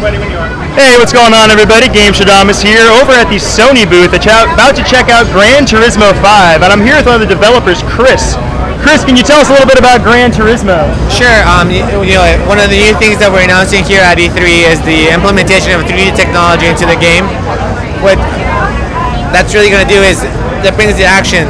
Hey, what's going on, everybody? Game Shadamas here over at the Sony booth, about to check out Gran Turismo 5, and I'm here with one of the developers, Chris. Chris, can you tell us a little bit about Gran Turismo? Sure. One of the new things that we're announcing here at E3 is the implementation of 3D technology into the game. What that's really going to do is that brings the action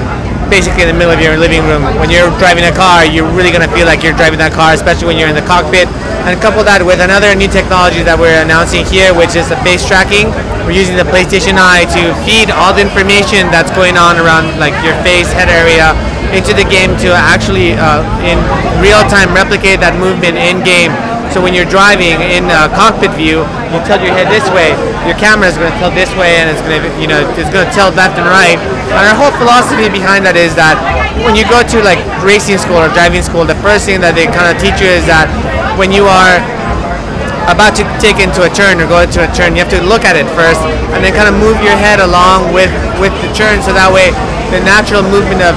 basically in the middle of your living room. When you're driving a car, you're really going to feel like you're driving that car, especially when you're in the cockpit. And couple that with another new technology that we're announcing here, which is the face tracking. We're using the PlayStation Eye to feed all the information that's going on around like your face, head area, into the game to actually in real time replicate that movement in game. So when you're driving in cockpit view, you tilt your head this way, your camera is going to tilt this way, and it's going to tilt left and right. And our whole philosophy behind that is that when you go to like racing school or driving school, the first thing that they kind of teach you is that when you are about to take into a turn or go into a turn, you have to look at it first and then kind of move your head along with the turn, so that way the natural movement of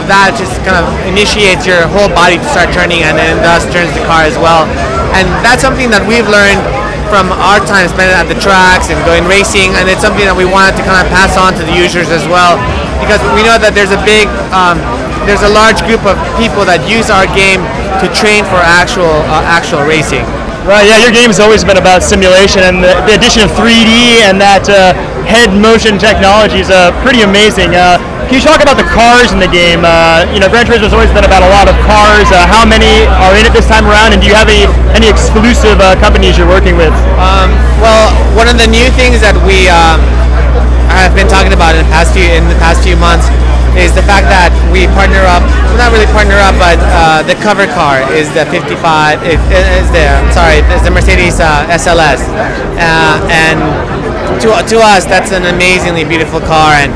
that just kind of initiates your whole body to start turning, and then thus turns the car as well. And that's something that we've learned from our time spent at the tracks and going racing, and it's something that we wanted to kind of pass on to the users as well, because we know that there's a large group of people that use our game to train for actual racing. Right, yeah, your game's always been about simulation, and the addition of 3D and that head motion technology is pretty amazing. Can you talk about the cars in the game? Gran Turismo's always been about a lot of cars. How many are in it this time around, and do you have any exclusive companies you're working with? Well, one of the new things that we have been talking about in the past few months is the fact that we partner up. Well, not really partner up, but the cover car is the 55. It's the Mercedes SLS, and to us that's an amazingly beautiful car. And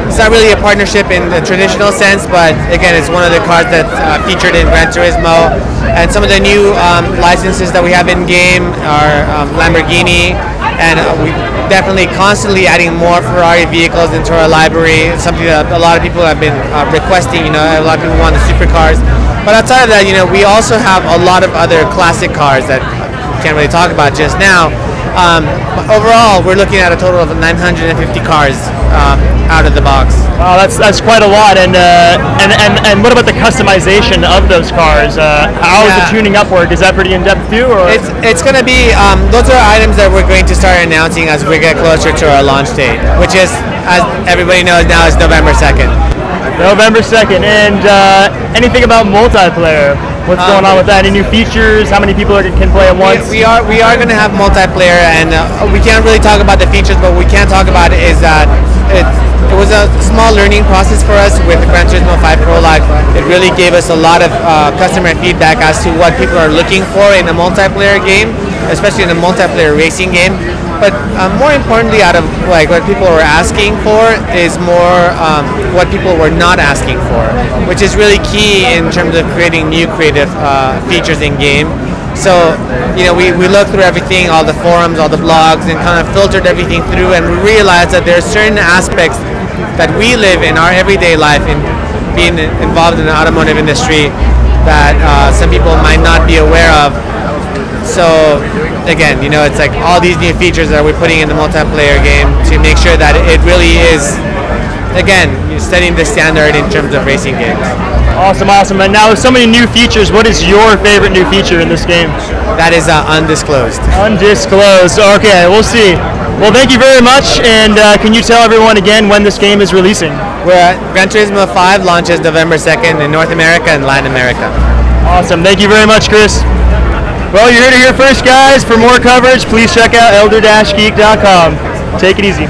it's not really a partnership in the traditional sense, but again, it's one of the cars that's featured in Gran Turismo. And some of the new licenses that we have in game are Lamborghini, and we definitely constantly adding more Ferrari vehicles into our library. It's something that a lot of people have been requesting. A lot of people want the supercars. But outside of that, we also have a lot of other classic cars that we can't really talk about just now. Overall, we're looking at a total of 950 cars out of the box. Wow, that's quite a lot. And what about the customization of those cars? How is the tuning up work? Is that pretty in depth too? Or? It's going to be those are items that we're going to start announcing as we get closer to our launch date, which is, as everybody knows now, is November 2nd. November 2nd. And anything about multiplayer? What's going on with that? Any new features? How many people can play at once? We are going to have multiplayer, and we can't really talk about the features, but what we can talk about is that it was a small learning process for us with the Gran Turismo 5 Prologue. It really gave us a lot of customer feedback as to what people are looking for in a multiplayer game, especially in a multiplayer racing game. But more importantly, out of like what people were asking for is more what people were not asking for, which is really key in terms of creating new creative features in game. So, we looked through everything, all the forums, all the blogs, and kind of filtered everything through, and we realized that there are certain aspects that we live in our everyday life, in being involved in the automotive industry, that some people might not be aware of. So again, it's like all these new features that we're putting in the multiplayer game to make sure that it really is, again, setting the standard in terms of racing games. Awesome. And now with so many new features, what is your favorite new feature in this game? That is undisclosed. Undisclosed. Okay, we'll see. Well, thank you very much. And can you tell everyone again when this game is releasing? Gran Turismo 5 launches November 2nd in North America and Latin America. Awesome. Thank you very much, Chris. Well, you're here to hear first, guys. For more coverage, please check out elder-geek.com. Take it easy.